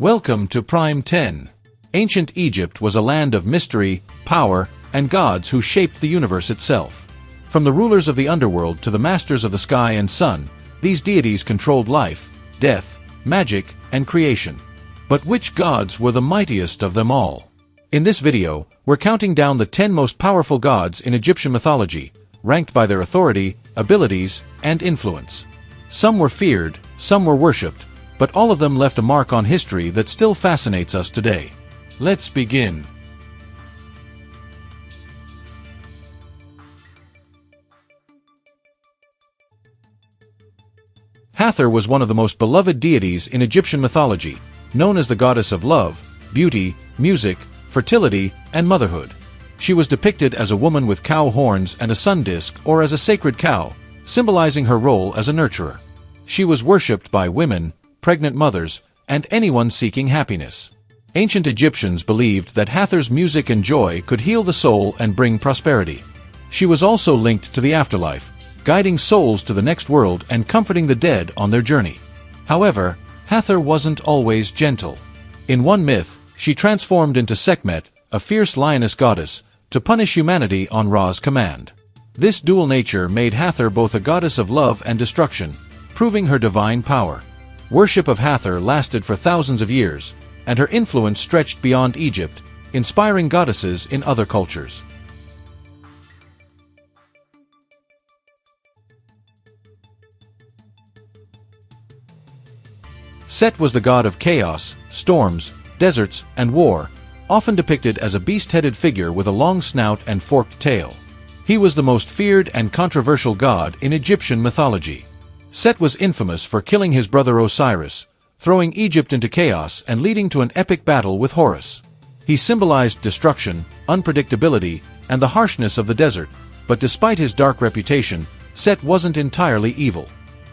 Welcome to Prime 10. Ancient Egypt was a land of mystery, power, and gods who shaped the universe itself. From the rulers of the underworld to the masters of the sky and sun, these deities controlled life, death, magic, and creation. But which gods were the mightiest of them all? In this video, we're counting down the 10 most powerful gods in Egyptian mythology, ranked by their authority, abilities, and influence. Some were feared, some were worshipped, but all of them left a mark on history that still fascinates us today. Let's begin. Hathor was one of the most beloved deities in Egyptian mythology, known as the goddess of love, beauty, music, fertility, and motherhood. She was depicted as a woman with cow horns and a sun disk, or as a sacred cow, symbolizing her role as a nurturer. She was worshipped by women, pregnant mothers, and anyone seeking happiness. Ancient Egyptians believed that Hathor's music and joy could heal the soul and bring prosperity. She was also linked to the afterlife, guiding souls to the next world and comforting the dead on their journey. However, Hathor wasn't always gentle. In one myth, she transformed into Sekhmet, a fierce lioness goddess, to punish humanity on Ra's command. This dual nature made Hathor both a goddess of love and destruction, proving her divine power. Worship of Hathor lasted for thousands of years, and her influence stretched beyond Egypt, inspiring goddesses in other cultures. Set was the god of chaos, storms, deserts, and war, often depicted as a beast-headed figure with a long snout and forked tail. He was the most feared and controversial god in Egyptian mythology. Set was infamous for killing his brother Osiris, throwing Egypt into chaos and leading to an epic battle with Horus. He symbolized destruction, unpredictability, and the harshness of the desert, but despite his dark reputation, Set wasn't entirely evil.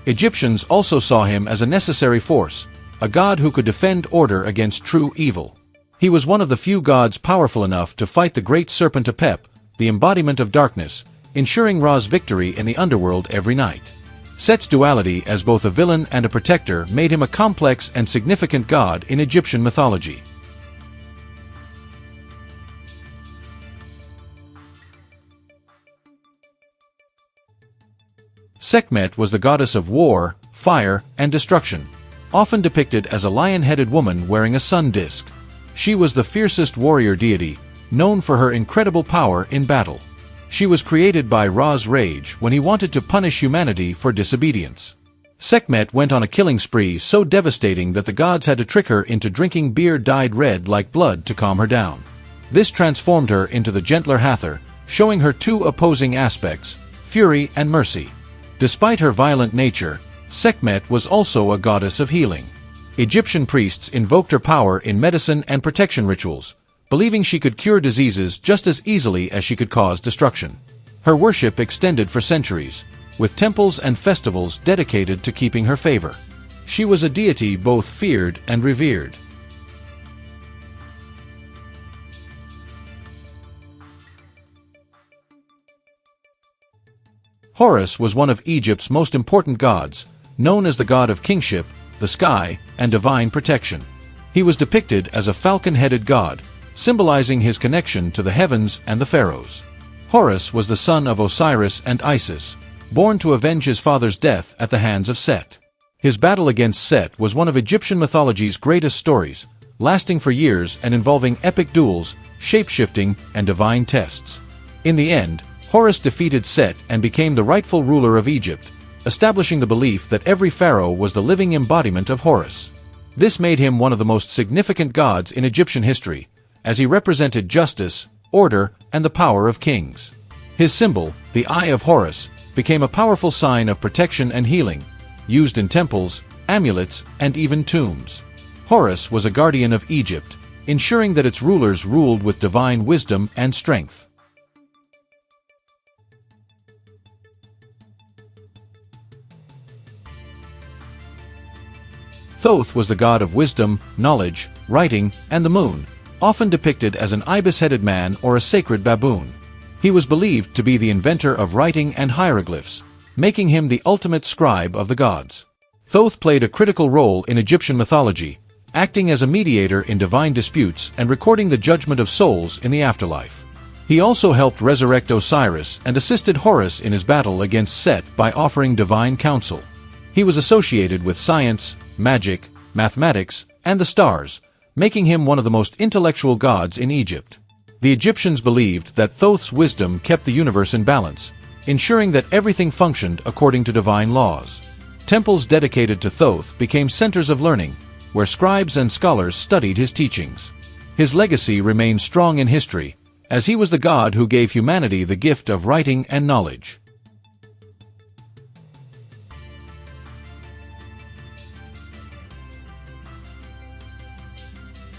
Egyptians also saw him as a necessary force, a god who could defend order against true evil. He was one of the few gods powerful enough to fight the great serpent Apep, the embodiment of darkness, ensuring Ra's victory in the underworld every night. Set's duality as both a villain and a protector made him a complex and significant god in Egyptian mythology. Sekhmet was the goddess of war, fire, and destruction, often depicted as a lion-headed woman wearing a sun disk. She was the fiercest warrior deity, known for her incredible power in battle. She was created by Ra's rage when he wanted to punish humanity for disobedience. Sekhmet went on a killing spree so devastating that the gods had to trick her into drinking beer dyed red like blood to calm her down. This transformed her into the gentler Hathor, showing her two opposing aspects, fury and mercy. Despite her violent nature, Sekhmet was also a goddess of healing. Egyptian priests invoked her power in medicine and protection rituals, believing she could cure diseases just as easily as she could cause destruction. Her worship extended for centuries, with temples and festivals dedicated to keeping her favor. She was a deity both feared and revered. Horus was one of Egypt's most important gods, known as the god of kingship, the sky, and divine protection. He was depicted as a falcon-headed god, symbolizing his connection to the heavens and the pharaohs. Horus was the son of Osiris and Isis, born to avenge his father's death at the hands of Set. His battle against Set was one of Egyptian mythology's greatest stories, lasting for years and involving epic duels, shape-shifting, and divine tests. In the end, Horus defeated Set and became the rightful ruler of Egypt, establishing the belief that every pharaoh was the living embodiment of Horus. This made him one of the most significant gods in Egyptian history, as he represented justice, order, and the power of kings. His symbol, the Eye of Horus, became a powerful sign of protection and healing, used in temples, amulets, and even tombs. Horus was a guardian of Egypt, ensuring that its rulers ruled with divine wisdom and strength. Thoth was the god of wisdom, knowledge, writing, and the moon, often depicted as an ibis-headed man or a sacred baboon. He was believed to be the inventor of writing and hieroglyphs, making him the ultimate scribe of the gods. Thoth played a critical role in Egyptian mythology, acting as a mediator in divine disputes and recording the judgment of souls in the afterlife. He also helped resurrect Osiris and assisted Horus in his battle against Set by offering divine counsel. He was associated with science, magic, mathematics, and the stars, making him one of the most intellectual gods in Egypt. The Egyptians believed that Thoth's wisdom kept the universe in balance, ensuring that everything functioned according to divine laws. Temples dedicated to Thoth became centers of learning, where scribes and scholars studied his teachings. His legacy remains strong in history, as he was the god who gave humanity the gift of writing and knowledge.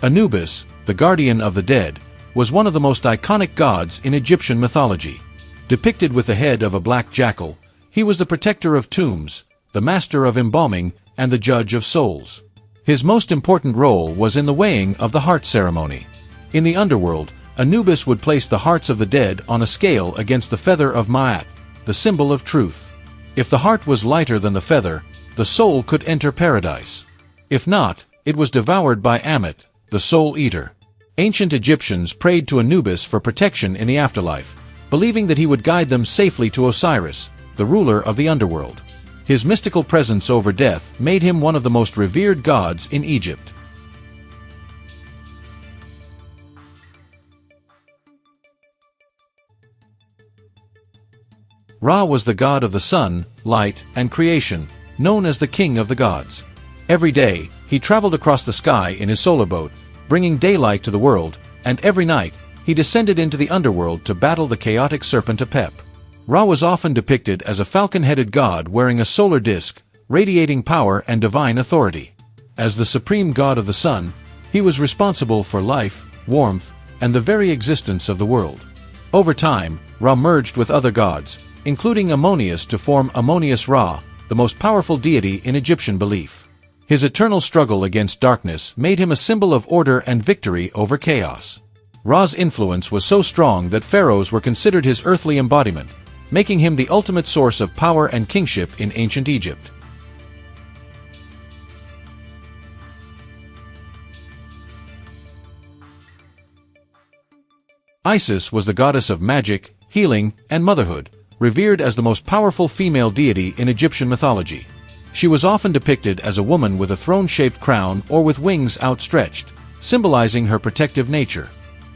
Anubis, the guardian of the dead, was one of the most iconic gods in Egyptian mythology. Depicted with the head of a black jackal, he was the protector of tombs, the master of embalming, and the judge of souls. His most important role was in the weighing of the heart ceremony. In the underworld, Anubis would place the hearts of the dead on a scale against the feather of Ma'at, the symbol of truth. If the heart was lighter than the feather, the soul could enter paradise. If not, it was devoured by Ammit, the soul eater. Ancient Egyptians prayed to Anubis for protection in the afterlife, believing that he would guide them safely to Osiris, the ruler of the underworld. His mystical presence over death made him one of the most revered gods in Egypt. Ra was the god of the sun, light, and creation, known as the king of the gods. Every day, he traveled across the sky in his solar boat, bringing daylight to the world, and every night, he descended into the underworld to battle the chaotic serpent Apep. Ra was often depicted as a falcon-headed god wearing a solar disk, radiating power and divine authority. As the supreme god of the sun, he was responsible for life, warmth, and the very existence of the world. Over time, Ra merged with other gods, including Amunius, to form Amunius-Ra, the most powerful deity in Egyptian belief. His eternal struggle against darkness made him a symbol of order and victory over chaos. Ra's influence was so strong that pharaohs were considered his earthly embodiment, making him the ultimate source of power and kingship in ancient Egypt. Isis was the goddess of magic, healing, and motherhood, revered as the most powerful female deity in Egyptian mythology. She was often depicted as a woman with a throne-shaped crown or with wings outstretched, symbolizing her protective nature.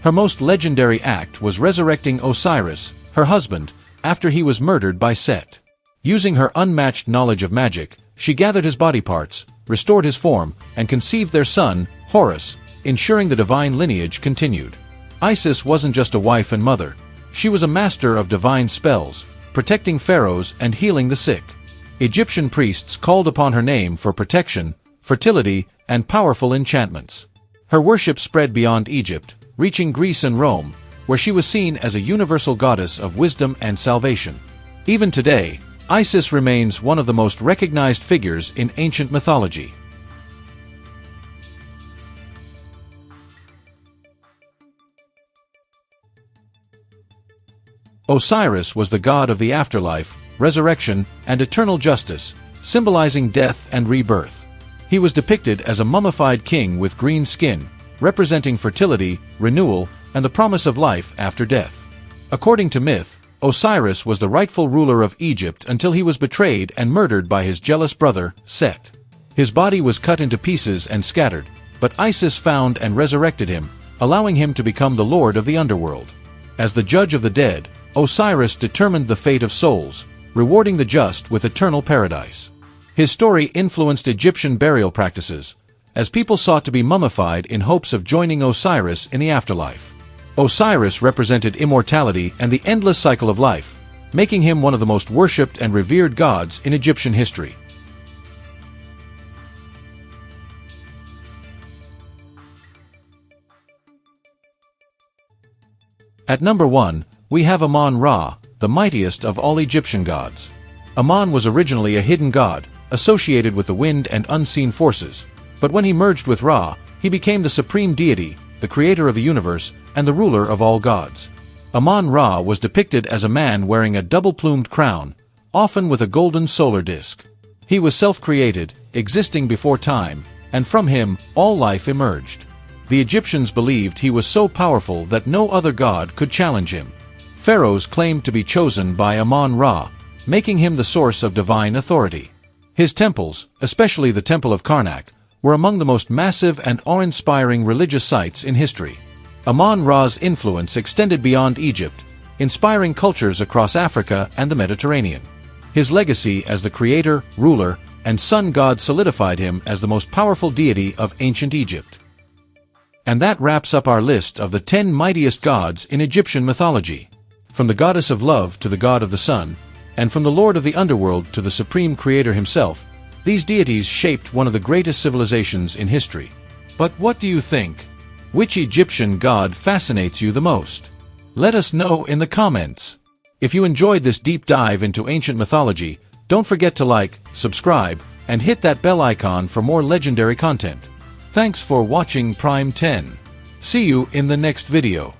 Her most legendary act was resurrecting Osiris, her husband, after he was murdered by Set. Using her unmatched knowledge of magic, she gathered his body parts, restored his form, and conceived their son, Horus, ensuring the divine lineage continued. Isis wasn't just a wife and mother. She was a master of divine spells, protecting pharaohs and healing the sick. Egyptian priests called upon her name for protection, fertility, and powerful enchantments. Her worship spread beyond Egypt, reaching Greece and Rome, where she was seen as a universal goddess of wisdom and salvation. Even today, Isis remains one of the most recognized figures in ancient mythology. Osiris was the god of the afterlife, resurrection, and eternal justice, symbolizing death and rebirth. He was depicted as a mummified king with green skin, representing fertility, renewal, and the promise of life after death. According to myth, Osiris was the rightful ruler of Egypt until he was betrayed and murdered by his jealous brother, Set. His body was cut into pieces and scattered, but Isis found and resurrected him, allowing him to become the lord of the underworld. As the judge of the dead, Osiris determined the fate of souls, rewarding the just with eternal paradise. His story influenced Egyptian burial practices, as people sought to be mummified in hopes of joining Osiris in the afterlife. Osiris represented immortality and the endless cycle of life, making him one of the most worshipped and revered gods in Egyptian history. At number 1, we have Amun-Ra, the mightiest of all Egyptian gods. Amun was originally a hidden god, associated with the wind and unseen forces, but when he merged with Ra, he became the supreme deity, the creator of the universe, and the ruler of all gods. Amun-Ra was depicted as a man wearing a double-plumed crown, often with a golden solar disk. He was self-created, existing before time, and from him, all life emerged. The Egyptians believed he was so powerful that no other god could challenge him. Pharaohs claimed to be chosen by Amun-Ra, making him the source of divine authority. His temples, especially the Temple of Karnak, were among the most massive and awe-inspiring religious sites in history. Amun-Ra's influence extended beyond Egypt, inspiring cultures across Africa and the Mediterranean. His legacy as the creator, ruler, and sun god solidified him as the most powerful deity of ancient Egypt. And that wraps up our list of the 10 mightiest gods in Egyptian mythology. From the goddess of love to the god of the sun, and from the lord of the underworld to the supreme creator himself, these deities shaped one of the greatest civilizations in history. But what do you think? Which Egyptian god fascinates you the most? Let us know in the comments. If you enjoyed this deep dive into ancient mythology, don't forget to like, subscribe, and hit that bell icon for more legendary content. Thanks for watching Prime 10. See you in the next video.